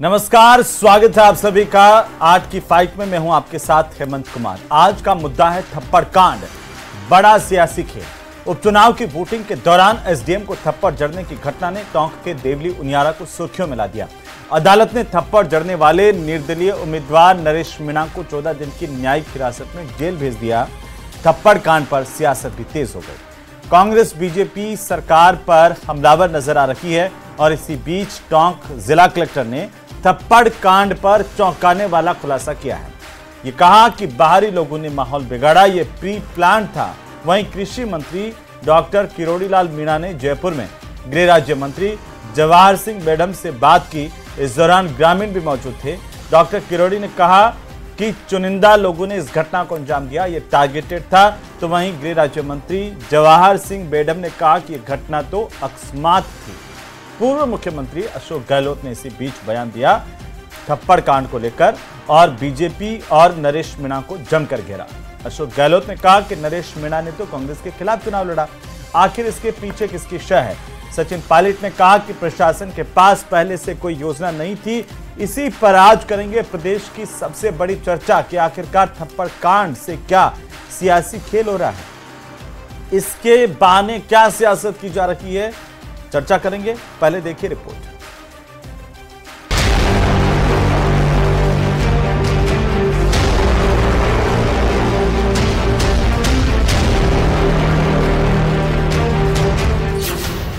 नमस्कार, स्वागत है आप सभी का। आज की फाइट में मैं हूं आपके साथ हेमंत कुमार। आज का मुद्दा है थप्पड़ कांड, बड़ा सियासी खेल। उपचुनाव की वोटिंग के दौरान एसडीएम को थप्पड़ जड़ने की घटना ने टोंक के देवली उनियारा को सुर्खियों में ला दिया। अदालत ने थप्पड़ जड़ने वाले निर्दलीय उम्मीदवार नरेश मीणा को 14 दिन की न्यायिक हिरासत में जेल भेज दिया। थप्पड़ कांड पर सियासत भी तेज हो गई। कांग्रेस बीजेपी सरकार पर हमलावर नजर आ रही है और इसी बीच टोंक जिला कलेक्टर ने थप्पड़ कांड पर चौंकाने वाला खुलासा किया है। ये कहा कि बाहरी लोगों ने माहौल बिगाड़ा, ये प्री प्लान था। वहीं कृषि मंत्री डॉक्टर किरोड़ी लाल मीणा ने जयपुर में गृह राज्य मंत्री जवाहर सिंह बेडम से बात की। इस दौरान ग्रामीण भी मौजूद थे। डॉक्टर किरोड़ी ने कहा कि चुनिंदा लोगों ने इस घटना को अंजाम दिया, ये टारगेटेड था। तो वहीं गृह राज्य मंत्री जवाहर सिंह बेडम ने कहा कि यह घटना तो अकस्मात थी। पूर्व मुख्यमंत्री अशोक गहलोत ने इसी बीच बयान दिया थप्पड़ कांड को लेकर और बीजेपी और नरेश मीणा को जमकर घेरा। अशोक गहलोत ने कहा कि नरेश मीणा ने तो कांग्रेस के खिलाफ चुनाव लड़ा, आखिर इसके पीछे किसकी शय है। सचिन पायलट ने कहा कि प्रशासन के पास पहले से कोई योजना नहीं थी। इसी पर आज करेंगे प्रदेश की सबसे बड़ी चर्चा कि आखिरकार थप्पड़ कांड से क्या सियासी खेल हो रहा है, इसके बहाने क्या सियासत की जा रही है, चर्चा करेंगे। पहले देखिए रिपोर्ट।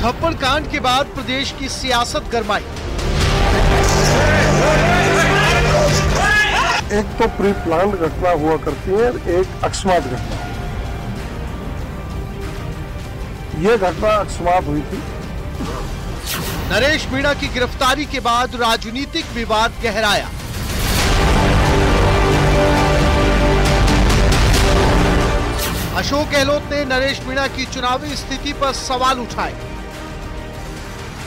थप्पड़ कांड के बाद प्रदेश की सियासत गरमाई। एक तो प्री प्लान घटना हुआ करती है, एक अकस्मात घटना। यह घटना अकस्मात हुई थी। नरेश मीणा की गिरफ्तारी के बाद राजनीतिक विवाद गहराया। अशोक गहलोत ने नरेश मीणा की चुनावी स्थिति पर सवाल उठाए।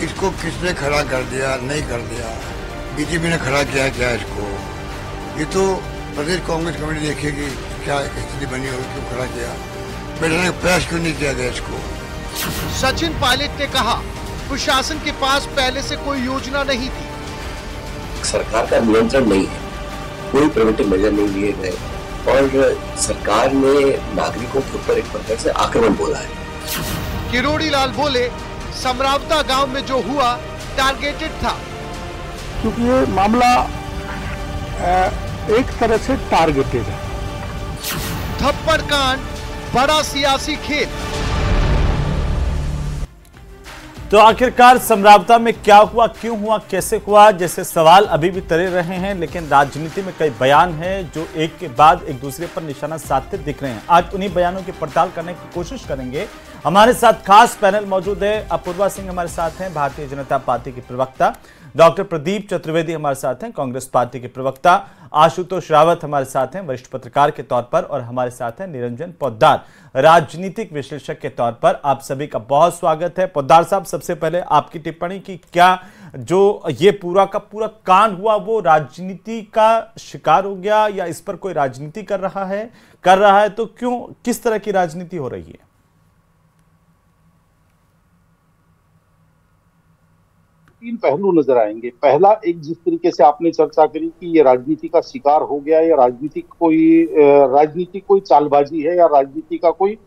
इसको किसने खड़ा कर दिया, नहीं कर दिया, बीजेपी ने खड़ा किया क्या इसको, ये तो प्रदेश कांग्रेस कमेटी देखेगी क्या स्थिति बनी होगी, क्यों खड़ा किया, बैठने का प्रयास क्यों नहीं किया गया इसको। सचिन पायलट ने कहा प्रशासन के पास पहले से कोई योजना नहीं थी। सरकार का नियंत्रण नहीं है, कोई प्रिवेंटिव मेजर नहीं लिए गए और सरकार ने नागरिकों के ऊपर एक प्रकार से आक्रमण बोला है। किरोड़ी लाल बोले समरावता गांव में जो हुआ टारगेटेड था, क्योंकि ये मामला एक तरह से टारगेटेड है। थप्पड़ कांड बड़ा सियासी खेल। तो आखिरकार समरावता में क्या हुआ, क्यों हुआ, कैसे हुआ, जैसे सवाल अभी भी तरे रहे हैं। लेकिन राजनीति में कई बयान हैं जो एक के बाद एक दूसरे पर निशाना साधते दिख रहे हैं। आज उन्हीं बयानों की पड़ताल करने की कोशिश करेंगे। हमारे साथ खास पैनल मौजूद है। अपूर्वा सिंह हमारे साथ हैं, भारतीय जनता पार्टी की प्रवक्ता। डॉक्टर प्रदीप चतुर्वेदी हमारे साथ हैं, कांग्रेस पार्टी के प्रवक्ता। आशुतोष रावत हमारे साथ हैं, वरिष्ठ पत्रकार के तौर पर। और हमारे साथ हैं निरंजन पोद्दार, राजनीतिक विश्लेषक के तौर पर। आप सभी का बहुत स्वागत है। पोद्दार साहब, सबसे पहले आपकी टिप्पणी की, क्या जो ये पूरा का पूरा कांड हुआ वो राजनीति का शिकार हो गया या इस पर कोई राजनीति कर रहा है तो क्यों, किस तरह की राजनीति हो रही है? तीन पहलू नजर आएंगे। पहला, एक जिस तरीके से आपने चर्चा करी कि ये राजनीति का शिकार हो गया या राजनीति कोई चालबाजी है या राजनीति का कोई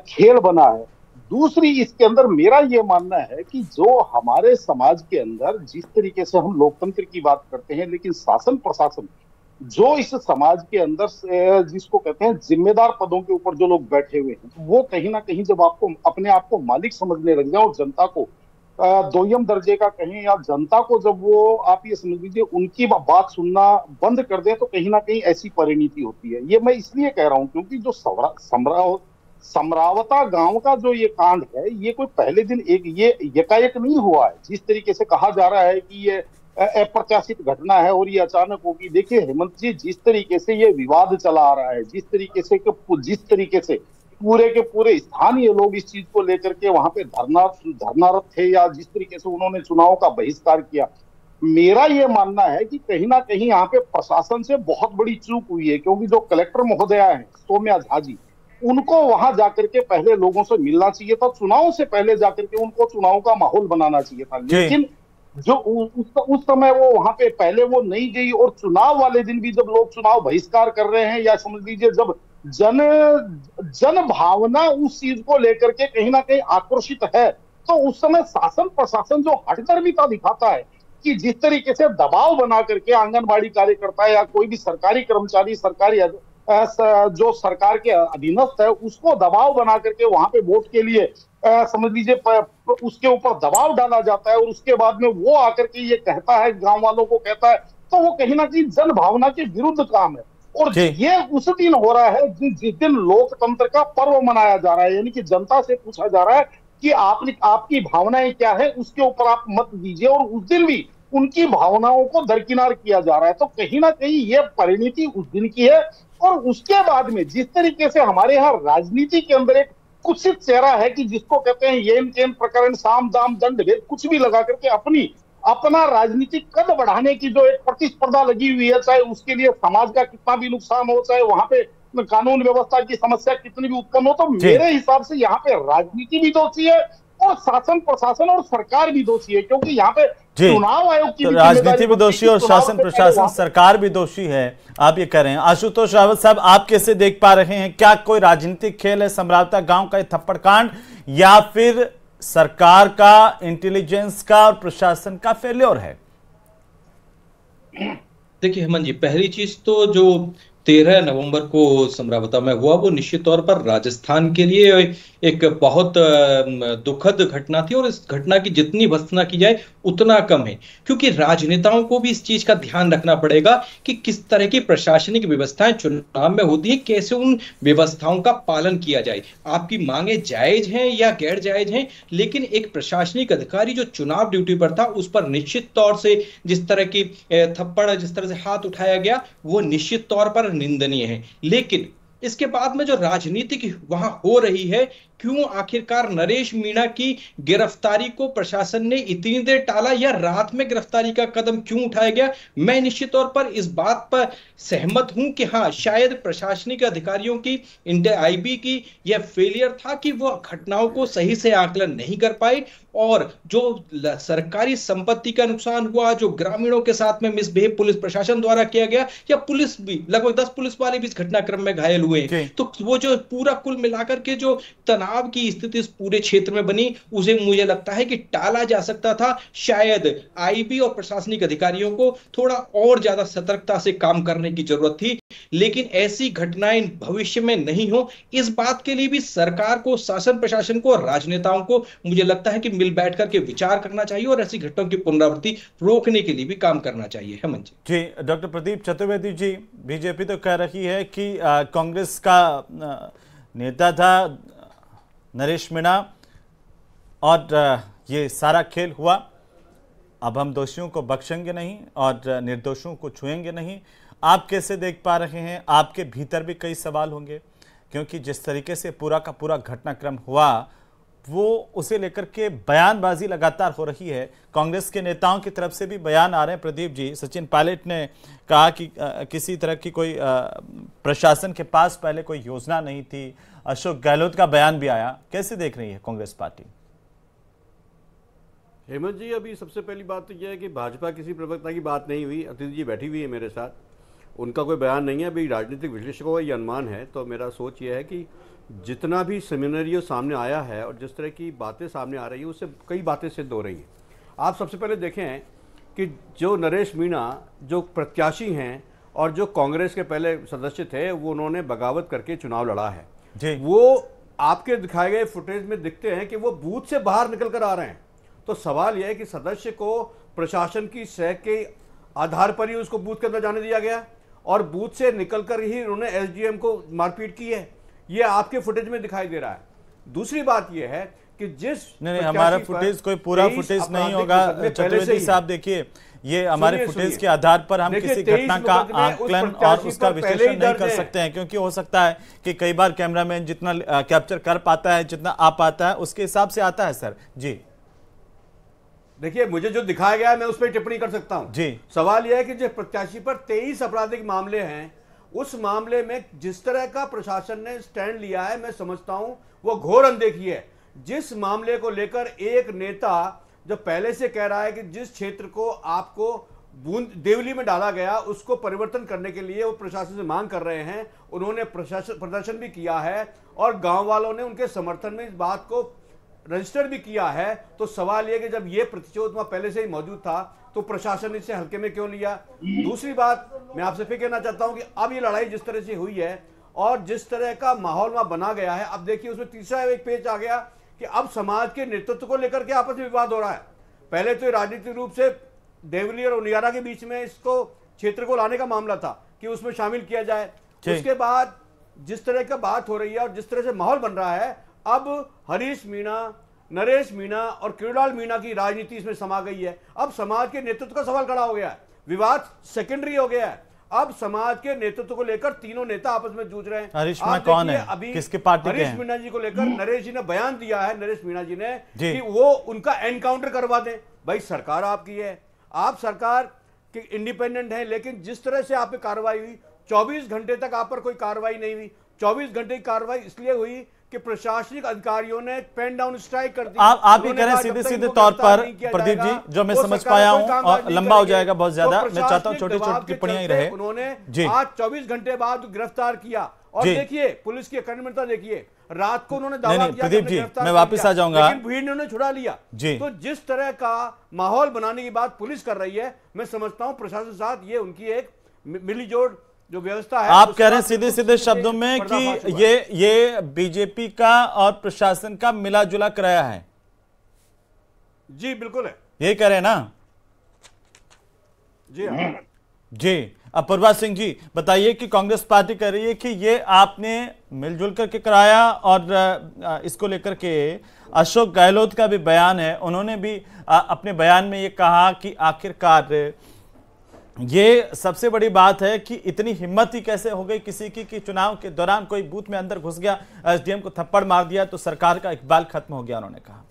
खेल बना है। दूसरी, इसके अंदर मेरा ये मानना है कि जो हमारे समाज के अंदर जिस तरीके से हम लोकतंत्र की बात करते हैं, लेकिन शासन प्रशासन जो इस समाज के अंदर जिसको कहते हैं जिम्मेदार पदों के ऊपर जो लोग बैठे हुए हैं, वो कहीं ना कहीं जब आपको अपने आप को मालिक समझने लग जाए और जनता को दोयम दर्जे का कहें या जनता को जब वो आप ये समझ लीजिए उनकी बात सुनना बंद कर दे, तो कहीं ना कहीं ऐसी परिणति होती है। ये मैं इसलिए कह रहा हूं क्योंकि जो समरावता गांव का जो ये कांड है, ये कोई पहले दिन ये एकाएक नहीं हुआ है। जिस तरीके से कहा जा रहा है कि ये अप्रत्याशित घटना है और ये अचानक होगी। देखिए हेमंत जी, जिस तरीके से ये विवाद चला आ रहा है, जिस तरीके से पूरे के पूरे स्थानीय लोग इस चीज को लेकर के वहां पे धरनारत थे या जिस तरीके से उन्होंने चुनाव का बहिष्कार किया, मेरा ये मानना है कि कहीं ना कहीं यहाँ पे प्रशासन से बहुत बड़ी चूक हुई है। क्योंकि जो कलेक्टर महोदया है सौम्या झा जी, उनको वहां जाकर के पहले लोगों से मिलना चाहिए था, चुनाव से पहले जाकर के उनको चुनाव का माहौल बनाना चाहिए था। लेकिन जो उस समय वो वहां पे पहले वो नहीं गई, और चुनाव वाले दिन भी जब लोग चुनाव बहिष्कार कर रहे हैं, या समझ लीजिए जब जन भावना उस चीज को लेकर के कहीं ना कहीं आक्रोशित है, तो उस समय शासन प्रशासन जो हठधर्मिता दिखाता है कि जिस तरीके से दबाव बना करके आंगनबाड़ी कार्यकर्ता या कोई भी सरकारी कर्मचारी, सरकारी जो सरकार के अधीनस्थ है, उसको दबाव बना करके वहां पे वोट के लिए समझ लीजिए उसके ऊपर दबाव डाला जाता है, और उसके बाद में वो आकर के ये कहता है, गांव वालों को कहता है, तो वो कहीं ना कहीं जन भावना के विरुद्ध काम है। और ये उस दिन हो रहा है जिस दिन लोकतंत्र का पर्व मनाया जा रहा है, यानी कि जनता से पूछा जा रहा है कि आपकी भावनाएं क्या है, उसके ऊपर आप मत दीजिए, और उस दिन भी उनकी भावनाओं को दरकिनार किया जा रहा है। तो कहीं ना कहीं ये परिणति उस दिन की है। और उसके बाद में जिस तरीके से हमारे यहाँ राजनीति के अंदर एक कुत्सित चेहरा है कि जिसको कहते हैं येन केन प्रकरण, साम दाम दंड भेद, कुछ भी लगा करके अपना राजनीतिक कद बढ़ाने की जो एक प्रतिस्पर्धा लगी हुई है, चाहे उसके लिए समाज का कितना भी नुकसान हो, चाहे वहां पे कानून व्यवस्था की समस्या कितनी भी उत्पन्न हो, तो मेरे हिसाब से यहाँ पे राजनीति भी दोषी है और शासन प्रशासन और सरकार भी दोषी है, क्योंकि यहाँ पे चुनाव आयोग की राजनीति भी दोषी और शासन प्रशासन सरकार भी दोषी है, आप ये कह रहे हैं। आशुतोष रावत साहब, आप कैसे देख पा रहे हैं, क्या कोई राजनीतिक खेल है समरावता गांव का थप्पड़ कांड, या फिर सरकार का, इंटेलिजेंस का और प्रशासन का फेल्योर है? देखिए हेमंत जी, पहली चीज तो जो 13 नवंबर को समरावता में हुआ, वो निश्चित तौर पर राजस्थान के लिए एक बहुत दुखद घटना थी, और इस घटना की जितनी भर्त्सना की जाए उतना कम है, क्योंकि राजनेताओं को भी इस चीज का ध्यान रखना पड़ेगा कि किस तरह की प्रशासनिक व्यवस्थाएं चुनाव में होती है, कैसे उन व्यवस्थाओं का पालन किया जाए। आपकी मांगे जायज हैं या गैर जायज हैं, लेकिन एक प्रशासनिक अधिकारी जो चुनाव ड्यूटी पर था, उस पर निश्चित तौर से जिस तरह की थप्पड़, जिस तरह से हाथ उठाया गया, वो निश्चित तौर पर निंदनीय है। लेकिन इसके बाद में जो राजनीति वहां हो रही है, क्यों आखिरकार नरेश मीणा की गिरफ्तारी को प्रशासन ने इतनी देर टाला, या रात में गिरफ्तारी का कदम क्यों उठाया गया? मैं निश्चित तौर पर इस बात पर सहमत हूं कि हाँ, शायद प्रशासनिक अधिकारियों की, आईबी की यह फेलियर था कि वो घटनाओं को सही से आकलन नहीं कर पाए, और जो सरकारी संपत्ति का नुकसान हुआ, जो ग्रामीणों के साथ में मिसबिहेव पुलिस प्रशासन द्वारा किया गया, या पुलिस भी लगभग 10 पुलिस वाले भी इस घटनाक्रम में घायल हुए, तो वो जो पूरा कुल मिलाकर के जो तनाव की स्थिति इस पूरे क्षेत्र में बनी, उसे मुझे लगता है कि टाला जा सकता था। शायद आईबी और प्रशासनिक अधिकारियों को थोड़ा और ज्यादा सतर्कता से काम करने की जरूरत थी, लेकिन ऐसी घटनाएं भविष्य में नहीं हो, इस बात के लिए भी सरकार को, शासन प्रशासन को और राजनेताओं को मुझे लगता है कि मिल बैठ करके विचार करना चाहिए, और ऐसी घटनाओं की पुनरावृत्ति रोकने के लिए भी काम करना चाहिए। हेमंत जी, डॉक्टर प्रदीप चतुर्वेदी जी, बीजेपी तो कह रही है कि कांग्रेस का नेता था नरेश मीणा, और ये सारा खेल हुआ, अब हम दोषियों को बख्शेंगे नहीं और निर्दोषों को छुएंगे नहीं। आप कैसे देख पा रहे हैं? आपके भीतर भी कई सवाल होंगे, क्योंकि जिस तरीके से पूरा का पूरा घटनाक्रम हुआ, वो उसे लेकर के बयानबाजी लगातार हो रही है। कांग्रेस के नेताओं की तरफ से भी बयान आ रहे हैं। प्रदीप जी, सचिन पायलट ने कहा कि किसी तरह की कोई प्रशासन के पास पहले कोई योजना नहीं थी। अशोक गहलोत का बयान भी आया। कैसे देख रही है कांग्रेस पार्टी? हेमंत जी, अभी सबसे पहली बात तो यह है कि भाजपा किसी प्रवक्ता की बात नहीं हुई। अतिथि जी बैठी हुई है मेरे साथ, उनका कोई बयान नहीं है। अभी राजनीतिक विश्लेषकों का ये अनुमान है, तो मेरा सोच ये है कि जितना भी सेमिनारियो सामने आया है और जिस तरह की बातें सामने आ रही है, उससे कई बातें सिद्ध हो रही हैं। आप सबसे पहले देखें कि जो नरेश मीणा जो प्रत्याशी हैं और जो कांग्रेस के पहले सदस्य थे, वो उन्होंने बगावत करके चुनाव लड़ा है जी। वो आपके दिखाए गए फुटेज में दिखते हैं कि वो बूथ से बाहर निकल कर आ रहे हैं। तो सवाल यह है कि सदस्य को प्रशासन की सह के आधार पर ही उसको बूथ के अंदर जाने दिया गया, और बूथ से निकलकर ही उन्होंने एसडीएम को मारपीट की है। ये आपके फुटेज में दिखाई दे रहा है। दूसरी बात यह है कि जिस नहीं, हमारा फुटेज कोई पूरा फुटेज नहीं होगा चतुर्वेदी साहब। देखिए, ये हमारे फुटेज के आधार पर हम किसी घटना का आकलन और उसका विश्लेषण नहीं कर सकते हैं, क्योंकि हो सकता है कि कई बार कैमरामैन जितना कैप्चर कर पाता है, जितना आ पाता है, उसके हिसाब से आता है। सर जी, देखिए, मुझे जो दिखाया गया है मैं उस पर टिप्पणी कर सकता हूं जी। सवाल यह है कि जो प्रत्याशी पर 23 आपराधिक मामले हैं, उस मामले में जिस तरह का प्रशासन ने स्टैंड लिया है, मैं समझता हूं वो घोर अनदेखी है। जिस मामले को लेकर एक नेता जो पहले से कह रहा है कि जिस क्षेत्र को आपको बूंद देवली में डाला गया उसको परिवर्तन करने के लिए वो प्रशासन से मांग कर रहे हैं। उन्होंने प्रदर्शन भी किया है और गांव वालों ने उनके समर्थन में इस बात को रजिस्टर भी किया है। तो सवाल यह कि जब ये प्रतिशोध वहां पहले से ही मौजूद था तो प्रशासन ने इसे हल्के में क्यों लिया। दूसरी बात मैं आपसे फिर कहना चाहता हूं कि अब ये लड़ाई जिस तरह से हुई है और जिस तरह का माहौल वहां बना गया है, अब देखिए उसमें तीसरा एक पेच आ गया कि अब समाज के नेतृत्व को लेकर के आपस में विवाद हो रहा है। पहले तो राजनीतिक रूप से देवली और उनियारा के बीच में इसको क्षेत्र को लाने का मामला था कि उसमें शामिल किया जाए। उसके बाद जिस तरह का बात हो रही है और जिस तरह से माहौल बन रहा है, अब हरीश मीणा, नरेश मीणा और किरोड़लाल मीणा की राजनीति इसमें समा गई है। अब समाज के नेतृत्व का सवाल खड़ा हो गया है, विवाद सेकेंडरी हो गया है। अब समाज के नेतृत्व को लेकर तीनों नेता आपस में जूझ रहे हैं। हरीश मीणा कौन है, अभी किसके पार्टी के हैं? हरीश मीणा जी को लेकर नरेश जी ने बयान दिया है, नरेश मीणा जी ने, कि वो उनका एनकाउंटर करवा दें। भाई सरकार आपकी है, आप सरकार के इंडिपेंडेंट हैं, लेकिन जिस तरह से आप पे कार्रवाई हुई, 24 घंटे तक आप पर कोई कार्रवाई नहीं हुई। 24 घंटे की कार्रवाई इसलिए हुई कि प्रशासनिक अधिकारियों ने पेन डाउन स्ट्राइक कर दी। आप ही कह रहे हैं सीधे सीधे तौर पर प्रदीप जी, जो मैं समझ पाया हूं और लंबा हो जाएगा बहुत ज्यादा, मैं चाहता हूं छोटी छोटी टिप्पणियां ही रहे। उन्होंने आज 24 घंटे बाद गिरफ्तार किया और देखिए पुलिस की अकड़मिता देखिए, रात को उन्होंने दावा किया। प्रदीप जी मैं वापस आ जाऊंगा, लेकिन भीड़ ने उन्हें छुड़ा लिया जी। तो जिस तरह का माहौल बनाने की बात पुलिस कर रही है, मैं समझता हूं प्रशासन के साथ ये उनकी एक मिलीजोड़ जो व्यवस्था है। आप कह रहे हैं सीधे सीधे शब्दों में कि ये बीजेपी का और प्रशासन का मिला जुला कराया है। जी बिल्कुल है, यही कह रहे हैं ना जी? हाँ जी। अपूर्वा सिंह जी बताइए कि कांग्रेस पार्टी कह रही है कि ये आपने मिलजुल करके कराया और इसको लेकर के अशोक गहलोत का भी बयान है, उन्होंने भी अपने बयान में ये कहा कि आखिरकार ये सबसे बड़ी बात है कि इतनी हिम्मत ही कैसे हो गई किसी की कि चुनाव के दौरान कोई बूथ में अंदर घुस गया, एसडीएम को थप्पड़ मार दिया तो सरकार का इकबाल खत्म हो गया, उन्होंने कहा।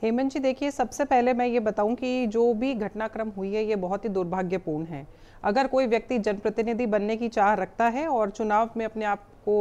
हेमंत जी देखिए, सबसे पहले मैं ये बताऊं कि जो भी घटनाक्रम हुई है ये बहुत ही दुर्भाग्यपूर्ण है। अगर कोई व्यक्ति जनप्रतिनिधि बनने की चाह रखता है और चुनाव में अपने आप को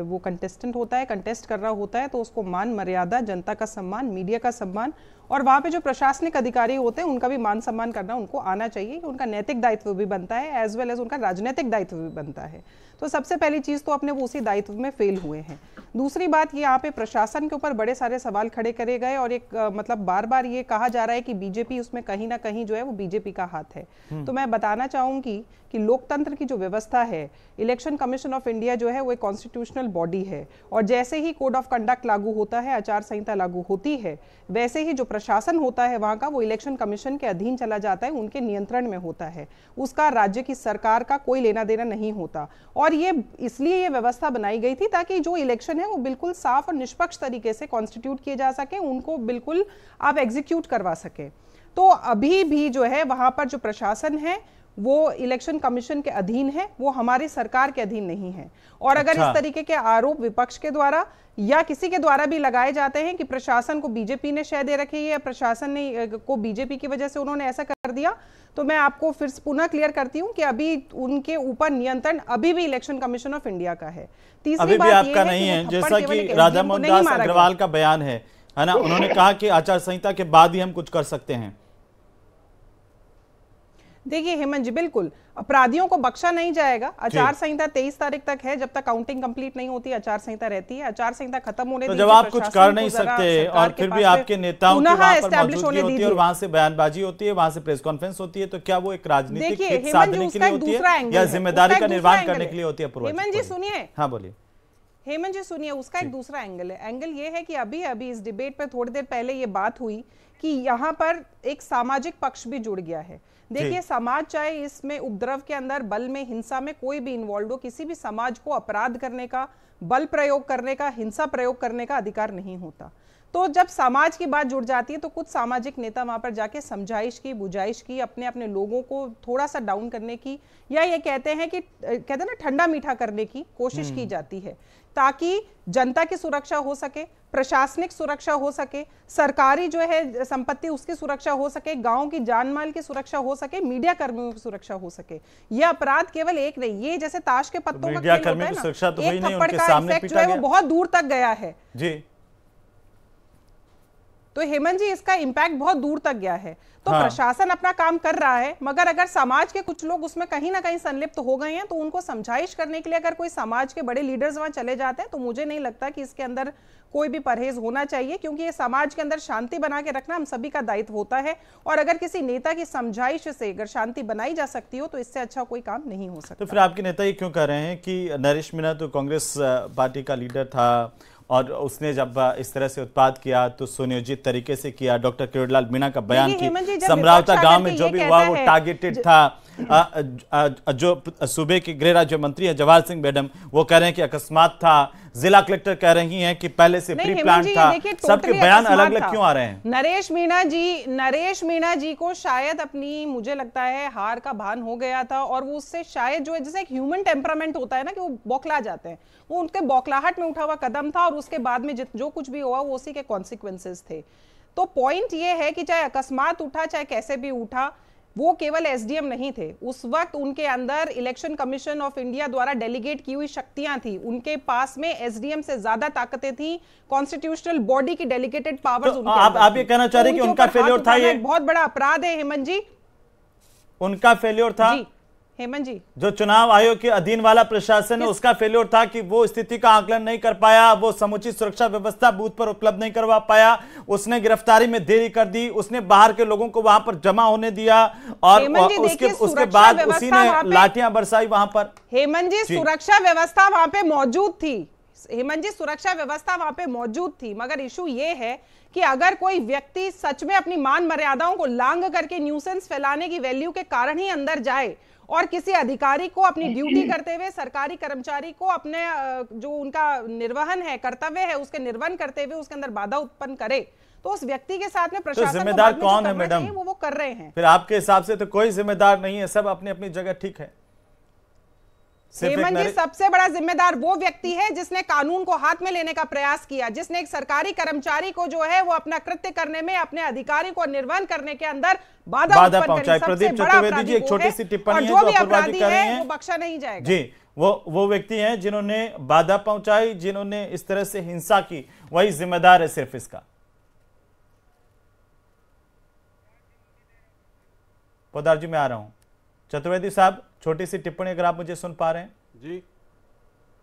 वो कंटेस्टेंट होता है, कंटेस्ट कर रहा होता है, तो उसको मान मर्यादा, जनता का सम्मान, मीडिया का सम्मान और वहाँ पे जो प्रशासनिक अधिकारी होते हैं उनका भी मान सम्मान करना उनको आना चाहिए। उनका नैतिक दायित्व भी बनता है एज वेल एज उनका राजनीतिक दायित्व भी बनता है। तो सबसे पहली चीज़ तो अपने वो उसी दायित्व में फेल हुए हैं। दूसरी बात, ये यहाँ पे प्रशासन के ऊपर बड़े सारे सवाल खड़े करे गए और एक मतलब बार बार ये कहा जा रहा है कि बीजेपी उसमें कहीं ना कहीं जो है वो बीजेपी का हाथ है। तो मैं बताना चाहूंगी कि लोकतंत्र की जो व्यवस्था है, इलेक्शन कमीशन ऑफ इंडिया जो है वो एक कॉन्स्टिट्यूशनल बॉडी है और जैसे ही कोड ऑफ कंडक्ट लागू होता है, आचार संहिता लागू होती है, वैसे ही जो प्रशासन होता है वहाँ का वो इलेक्शन कमीशन के अधीन चला जाता है, उनके नियंत्रण में होता है। उसका राज्य की सरकार का कोई लेना देना नहीं होता। और ये इसलिए ये व्यवस्था बनाई गई थी ताकि जो इलेक्शन है वो बिल्कुल साफ और निष्पक्ष तरीके से कॉन्स्टिट्यूट किए जा सके, उनको बिल्कुल आप एग्जीक्यूट करवा सके। तो अभी भी जो है वहाँ पर जो प्रशासन है वो इलेक्शन कमीशन के अधीन है, वो हमारी सरकार के अधीन नहीं है। और अगर इस तरीके के आरोप विपक्ष के द्वारा या किसी के द्वारा भी लगाए जाते हैं कि प्रशासन को बीजेपी ने शय दे रखी है या प्रशासन ने को बीजेपी की वजह से उन्होंने ऐसा कर दिया, तो मैं आपको फिर पुनः क्लियर करती हूँ कि अभी उनके ऊपर नियंत्रण अभी भी इलेक्शन कमीशन ऑफ इंडिया का है। तीसरी बात आपका नहीं है, जैसा कि राधा मोहन दास अग्रवाल का बयान है ना, उन्होंने कहा कि आचार संहिता के बाद ही हम कुछ कर सकते हैं। देखिए हेमंत जी, बिल्कुल अपराधियों को बख्शा नहीं जाएगा। आचार संहिता 23 तारीख तक है, जब तक काउंटिंग कंप्लीट नहीं होती आचार संहिता रहती है। आचार संहिता खत्म होने तो जब आप कुछ कर नहीं सकते और फिर भी आपके नेताओं की वहां पर मौजूदगी होती है और वहां से बयानबाजी होती है, वहां से प्रेस कॉन्फ्रेंस होती है, तो क्या वो एक राजनीतिक हित साधने के लिए होती है या जिम्मेदारी का निर्वहन करने के लिए होती है? हेमंत जी सुनिए, हाँ बोलिए। हेमंत जी सुनिए, उसका एक दूसरा एंगल है। एंगल ये है कि अभी अभी इस डिबेट पे थोड़ी देर पहले ये बात हुई कि यहाँ पर एक सामाजिक पक्ष भी जुड़ गया है। देखिए, समाज चाहे इसमें उपद्रव के अंदर, बल में, हिंसा में कोई भी इन्वॉल्व हो, किसी भी समाज को अपराध करने का, बल प्रयोग करने का, हिंसा प्रयोग करने का अधिकार नहीं होता। तो जब समाज की बात जुड़ जाती है तो कुछ सामाजिक नेता वहां पर जाके समझाइश की, बुझाइश की, अपने अपने लोगों को थोड़ा सा डाउन करने की, या ये कहते हैं ना ठंडा मीठा करने की कोशिश की जाती है ताकि जनता की सुरक्षा हो सके, प्रशासनिक सुरक्षा हो सके, सरकारी जो है संपत्ति उसकी सुरक्षा हो सके, गांव की जान माल की सुरक्षा हो सके, मीडिया कर्मियों की सुरक्षा हो सके। ये अपराध केवल एक नहीं, ये जैसे ताश के पत्तों का खेल होता है ना, एक थप्पड़ का इफेक्ट जो है वो बहुत दूर तक गया है। जी तो हेमंत जी इसका इम्पैक्ट बहुत दूर तक गया है। तो प्रशासन अपना काम कर रहा है, मगर अगर समाज के कुछ लोग उसमें कहीं ना कहीं संलिप्त हो गए हैं तो उनको समझाइश करने के लिए अगर कोई समाज के बड़े लीडर्स वहां चले जाते हैं तो मुझे नहीं लगता कि इसके अंदर कोई भी परहेज होना चाहिए, क्योंकि ये समाज के अंदर शांति बना के रखना हम सभी का दायित्व होता है। और अगर किसी नेता की समझाइश से अगर शांति बनाई जा सकती हो तो इससे अच्छा कोई काम नहीं हो सकता। तो फिर आपके नेता ये क्यों कह रहे हैं कि नरेश मीणा तो कांग्रेस पार्टी का लीडर था और उसने जब इस तरह से उत्पाद किया तो सुनियोजित तरीके से किया। डॉक्टर किरोड़ीलाल मीणा का बयान कि समरावता गांव में जो भी हुआ वो टारगेटेड था। जो सूबे के गृह राज्य मंत्री है जवाहर सिंह मैडम, वो कह रहे हैं कि अकस्मात था। जिला कलेक्टर कह रही हैं कि पहले से प्री प्लान था। सबके बयान अलग अलग क्यों आ रहे हैं? नरेश मीणा जी को शायद अपनी, मुझे लगता है, हार का भान हो गया था और वो उससे शायद जो है जैसे एक ह्यूमन टेम्परामेंट होता है ना कि वो बौखला जाते हैं, वो उनके बौखलाहट में उठा हुआ कदम था और उसके बाद में जो कुछ भी हुआ वो उसी के कॉन्सिक्वेंसेस थे। तो पॉइंट ये है कि चाहे अकस्मात उठा चाहे कैसे भी उठा, वो केवल एसडीएम नहीं थे। उस वक्त उनके अंदर इलेक्शन कमीशन ऑफ इंडिया द्वारा डेलीगेट की हुई शक्तियां थी, उनके पास में एसडीएम से ज्यादा ताकतें थी, कॉन्स्टिट्यूशनल बॉडी की डेलीगेटेड पावर्स उनके अंदर। आप ये कहना चाह रहे हैं कि उनका फेलियर था? ये बहुत बड़ा अपराध है हेमंत जी, उनका फेलियर था जी हेमंत जी। जो चुनाव आयोग के अधीन वाला प्रशासन है उसका फेलियर था कि वो स्थिति का आकलन नहीं कर पाया, वो समुचित सुरक्षा व्यवस्था बूथ पर उपलब्ध नहीं करवा पाया, उसने गिरफ्तारी में देरी कर दी, उसने बाहर के लोगों को वहां पर जमा होने दिया और उसके बाद उसी ने लाठियां बरसाई वहां पर। हेमंत जी सुरक्षा व्यवस्था वहां पे मौजूद थी, हेमंत जी सुरक्षा व्यवस्था वहां पे मौजूद थी, मगर इशू ये है कि अगर कोई व्यक्ति सच में अपनी मान मर्यादाओं को लांघ करके न्यूसेंस फैलाने की वैल्यू के कारण ही अंदर जाए और किसी अधिकारी को अपनी ड्यूटी करते हुए, सरकारी कर्मचारी को अपने जो उनका निर्वहन है, कर्तव्य है, उसके निर्वहन करते हुए उसके अंदर बाधा उत्पन्न करे, तो उस व्यक्ति के साथ में प्रशासन जिम्मेदार कौन है मैडम? वो कर रहे हैं। फिर आपके हिसाब से तो कोई जिम्मेदार नहीं है, सब अपनी अपनी जगह ठीक है। हेमंत जी सबसे बड़ा जिम्मेदार वो व्यक्ति है जिसने कानून को हाथ में लेने का प्रयास किया, जिसने एक सरकारी कर्मचारी को जो है वो अपना कृत्य करने में, अपने अधिकारी को निर्वहन करने के अंदर बाधा पहुंचाई। प्रदीप चतुर्वेदी जी एक छोटी सी टिप्पणी है जो अपराधी कर रहे हैं, वो बख्शा नहीं जाएगा जी। वो व्यक्ति हैं जिन्होंने बाधा पहुंचाई, जिन्होंने इस तरह से हिंसा की, वही जिम्मेदार है सिर्फ इसका। पोदार जी मैं आ रहा हूं। चतुर्वेदी साहब छोटी सी टिप्पणी अगर आप मुझे सुन पा रहे हैं जी,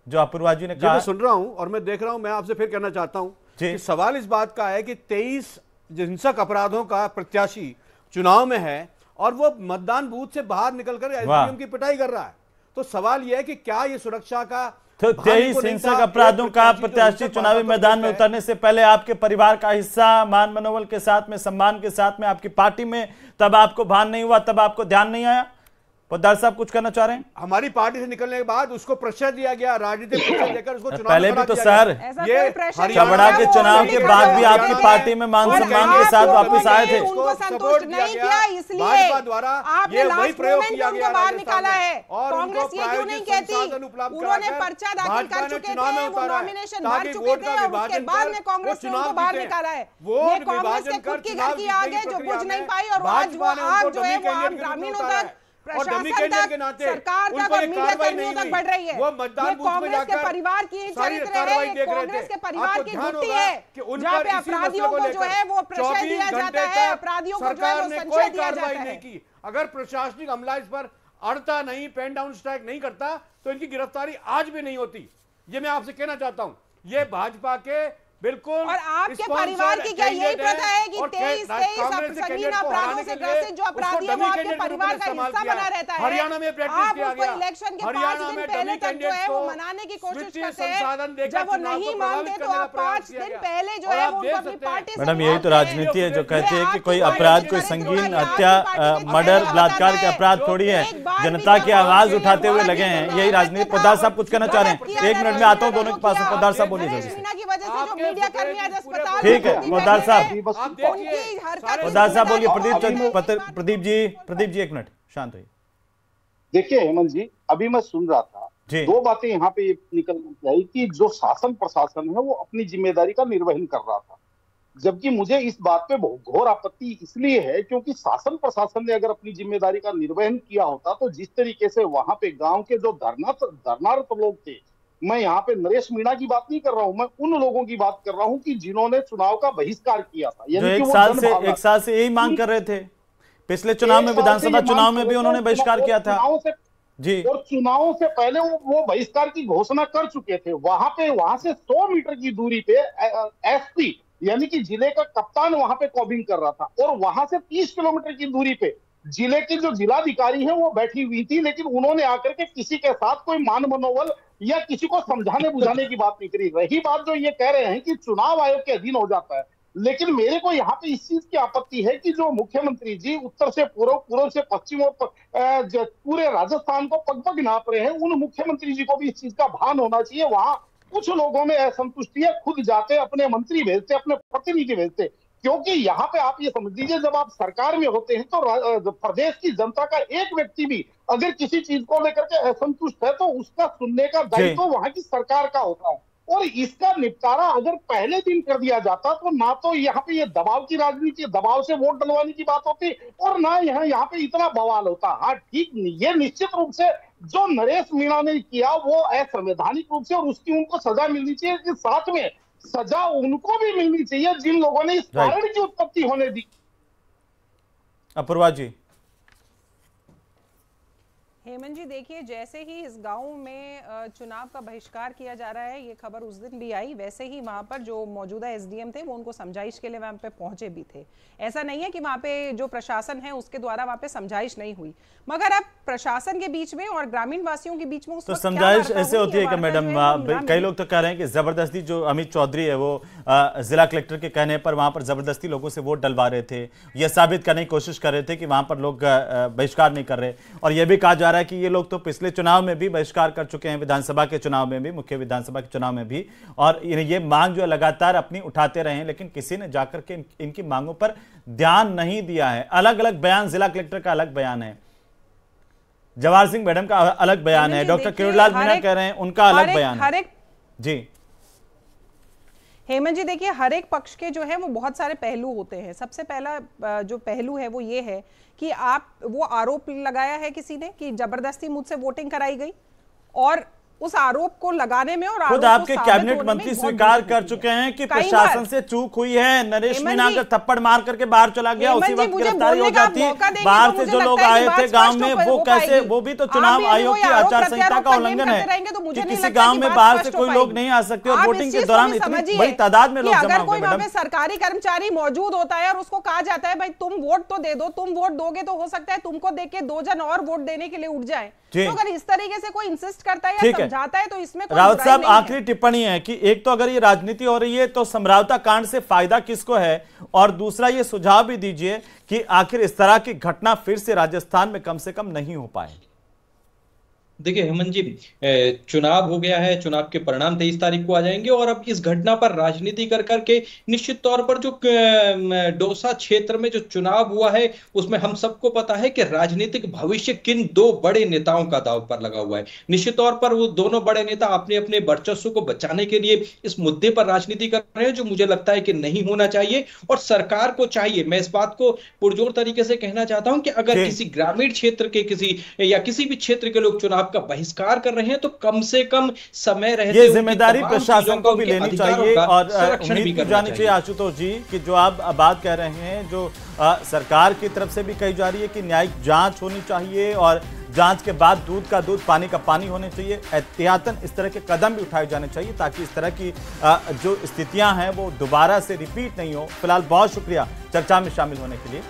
जो अपूर्वा जी ने कहा। मैं सुन रहा हूं और मैं देख रहा हूं। मैं आपसे फिर कहना चाहता हूं कि सवाल इस बात का है कि 23 हिंसक अपराधों का प्रत्याशी चुनाव में है और वो मतदान बूथ से बाहर निकलकर एसडीएम की पिटाई कर रहा है। तो सवाल यह है कि क्या ये सुरक्षा का तो 23 हिंसक अपराधों का प्रत्याशी चुनावी मैदान में उतरने से पहले आपके परिवार का हिस्सा, मान मनोबल के साथ में, सम्मान के साथ में, आपकी पार्टी में, तब आपको भान नहीं हुआ, तब आपको ध्यान नहीं आया? पोद्दार साहब कुछ कहना चाह रहे हैं? हमारी पार्टी से निकलने के बाद उसको प्रेशर दिया गया, राजनीतिक प्रेशर देकर उसको चुनाव पहले भी तो सर ये चबड़ा के चुनाव के बाद भी आपकी पार्टी में मान सम्मान के साथ वापस आए थे। उनको संतुष्ट नहीं किया, इसलिए द्वारा आपने वही प्रयोग किया गया, बाहर निकाला है। कांग्रेस ये क्यों नहीं कहती? उन्होंने पर्चा दाखिल कर चुके थे, वो नॉमिनेशन भर चुके थे और उसके बाद में कांग्रेस ने उनको बाहर निकाला है। ये कांग्रेस के खुद की घर की आग है जो बुझ नहीं पाई और आज वो आग जो है वो आम ग्रामीणों तक, प्रशासन तक, सरकार तक और मीडिया कर्मियों तक बढ़ रही है। ये कांग्रेस के परिवार की चरित्र है, ये कांग्रेस के परिवार की गुत्थी है जहाँ पे अपराधियों को जो है वो प्रश्रय दिया जाता है, अपराधियों को जो है वो संशय दिया जाता है। अगर प्रशासनिक अमला इस पर अड़ता नहीं, पेन डाउन स्ट्राइक नहीं करता तो इनकी गिरफ्तारी आज भी नहीं होती। ये मैं आपसे कहना चाहता हूँ। ये भाजपा के बिल्कुल और आपके परिवार की क्या यही प्रथा है कि 23 संगीन अपराधों से ग्रसित जो अपराधी है वो आपके परिवार का हिस्सा बना रहता है? हरियाणा में प्रैक्टिस किया गया। इलेक्शन के 5 दिन पहले तक जो है वो मनाने की कोशिश करते हैं, जब वो नहीं मानते तो आप 5 दिन पहले जो है वो अपनी पार्टी से। मैडम यही तो राजनीति है जो कहती है कि कोई अपराध, कोई संगीन हत्या, मर्डर, बलात्कार के अपराध थोड़ी है, जनता की आवाज उठाते हुए लगे हैं, यही राजनीति। पोद्दार साहब कुछ कहना चाह रहे हैं? 1 मिनट में आता हूँ दोनों के पास। पोद्दार साहब बोलिए। ठीक है पोद्दार साहब, पोद्दार साहब बोलिए। प्रदीप जी 1 मिनट शांत होइए। देखिए हेमंत जी, अभी मैं सुन रहा था, 2 बातें यहाँ पे निकल आई कि जो शासन प्रशासन है वो अपनी जिम्मेदारी का निर्वहन कर रहा था, जबकि मुझे इस बात पे घोर आपत्ति इसलिए है क्योंकि शासन प्रशासन ने अगर अपनी जिम्मेदारी का निर्वहन किया होता तो जिस तरीके से वहां पे गांव के जो धरनारत लोग थे मैं यहाँ पे नरेश मीणा की बात नहीं कर रहा हूँ, मैं उन लोगों की बात कर रहा हूँ कि जिन्होंने चुनाव का बहिष्कार किया था। जो एक साल से यही मांग कर रहे थे, पिछले चुनाव में, विधानसभा चुनाव में भी उन्होंने बहिष्कार किया था जी। और चुनावों से पहले वो बहिष्कार की घोषणा कर चुके थे। वहां से 100 मीटर की दूरी पे एसपी यानी कि जिले का कप्तान वहां पे कॉबिंग कर रहा था, और वहां से 30 किलोमीटर की दूरी पे जिले की जो जिलाधिकारी है वो बैठी हुई थी, लेकिन उन्होंने आकर के किसी के साथ कोई मान मनोबल या किसी को समझाने बुझाने की बात नहीं करी। रही बात जो ये कह रहे हैं कि चुनाव आयोग के अधीन हो जाता है, लेकिन मेरे को यहाँ पे इस चीज की आपत्ति है कि जो मुख्यमंत्री जी उत्तर से पूर्व, पूर्व से पश्चिम और पूरे राजस्थान को पग-पग नाप रहे हैं, उन मुख्यमंत्री जी को भी इस चीज का भान होना चाहिए। वहां कुछ लोगों में असंतुष्टि है, खुद जाते अपने मंत्री भेजते, अपने प्रतिनिधि भेजते, क्योंकि यहाँ पे आप ये समझ लीजिए जब आप सरकार में होते हैं तो प्रदेश की जनता का एक व्यक्ति भी अगर किसी चीज को लेकर के असंतुष्ट है तो उसका सुनने का दायित्व वहां की सरकार का होता है, और इसका निपटारा अगर पहले दिन कर दिया जाता तो ना तो यहाँ पे ये दबाव की राजनीति, दबाव से वोट डलवाने की बात होती, और ना यहाँ पे इतना बवाल होता। हाँ ठीक, ये निश्चित रूप से जो नरेश मीणा ने किया वो असंवैधानिक रूप से, और उसकी उनको सजा मिलनी चाहिए, कि साथ में सजा उनको भी मिलनी चाहिए जिन लोगों ने इस कारण की उत्पत्ति होने दी। अपूर्वा जी। हेमंत जी देखिए, जैसे ही इस गांव में चुनाव का बहिष्कार किया जा रहा है, ये खबर उस दिन भी आई, वैसे ही वहां पर जो मौजूदा एसडीएम थे वो उनको समझाइश के लिए वहां पे पहुंचे भी थे। ऐसा नहीं है कि वहां पे जो प्रशासन है उसके द्वारा वहां पे समझाइश नहीं हुई, मगर अब प्रशासन के बीच में और ग्रामीण वासियों के बीच में तो समझाइश ऐसे होती है कि मैडम, कई लोग तो कह रहे हैं कि जबरदस्ती, जो अमित चौधरी है वो जिला कलेक्टर के कहने पर वहां पर जबरदस्ती लोगों से वोट डलवा रहे थे, यह साबित करने की कोशिश कर रहे थे कि वहां पर लोग बहिष्कार नहीं कर रहे, और यह भी कहा जा रहा है कि ये लोग तो पिछले चुनाव में भी बहिष्कार कर चुके हैं, विधानसभा के चुनाव में भी, मुख्य विधानसभा के चुनाव में भी, और ये मांग जो है लगातार अपनी उठाते रहे हैं, लेकिन किसी ने जाकर के इनकी मांगों पर ध्यान नहीं दिया है। अलग अलग बयान, जिला कलेक्टर का अलग बयान है, जवाहर सिंह मैडम का अलग बयान है, डॉक्टर किरोड़ीलाल मीणा कह रहे हैं उनका अलग बयान है जी। हेमंत जी देखिए, हर एक पक्ष के जो है वो बहुत सारे पहलू होते हैं। सबसे पहला जो पहलू है वो ये है कि वो आरोप लगाया है किसी ने कि जबरदस्ती मुझसे वोटिंग कराई गई, और उस आरोप को लगाने में और खुद आपके कैबिनेट मंत्री स्वीकार कर चुके हैं कि प्रशासन से चूक हुई है। नरेश मीणा अगर थप्पड़ मार करके बाहर चला गया, उसी वक्त गिरफ्तारी हो जाती। बाहर से जो लोग आए थे गांव में, वो कैसे, वो भी तो चुनाव आयोग की आचार संहिता का उल्लंघन है कि किसी गांव में बाहर से कोई लोग नहीं आ सकते, और वोटिंग के दौरान इतनी बड़ी तादाद में लोग जमा हो गए। मैडम, सरकारी कर्मचारी मौजूद होता है और उसको कहा जाता है भाई तुम वोट तो दे दो, तुम वोट दोगे तो हो सकता है तुमको देख के 2 जन और वोट देने के लिए उठ जाए। तो अगर इस तरीके से कोई इंसिस्ट करता है या समझाता है तो इसमें रावत साहब आखिरी टिप्पणी है कि एक तो अगर ये राजनीति हो रही है तो समझौता कांड से फायदा किसको है, और दूसरा ये सुझाव भी दीजिए कि आखिर इस तरह की घटना फिर से राजस्थान में कम से कम नहीं हो पाए। देखिए हेमंत जी, चुनाव हो गया है, चुनाव के परिणाम 23 तारीख को आ जाएंगे, और अब इस घटना पर राजनीति कर करके निश्चित तौर पर जो दौसा क्षेत्र में जो चुनाव हुआ है उसमें हम सबको पता है कि राजनीतिक भविष्य किन 2 बड़े नेताओं का दांव पर लगा हुआ है। निश्चित तौर पर वो दोनों बड़े नेता अपने अपने वर्चस्व को बचाने के लिए इस मुद्दे पर राजनीति कर रहे हैं, जो मुझे लगता है कि नहीं होना चाहिए, और सरकार को चाहिए, मैं इस बात को पुरजोर तरीके से कहना चाहता हूं कि अगर किसी ग्रामीण क्षेत्र के किसी या किसी भी क्षेत्र के लोग चुनाव का बहिष्कार कर रहे हैं तो कम से कम समय रहते ये जिम्मेदारी प्रशासन को भी लेनी चाहिए, और उम्मीद की जानी चाहिए आशुतोष जी कि जो आप बात कह रहे हैं, जो सरकार की तरफ से भी कही जा रही है कि न्यायिक जांच होनी चाहिए, और जांच के बाद दूध का दूध पानी का पानी होने चाहिए, एहतियातन इस तरह के कदम भी उठाए जाने चाहिए ताकि इस तरह की जो स्थितियां हैं वो दोबारा से रिपीट नहीं हो। फिलहाल बहुत शुक्रिया चर्चा में शामिल होने के लिए।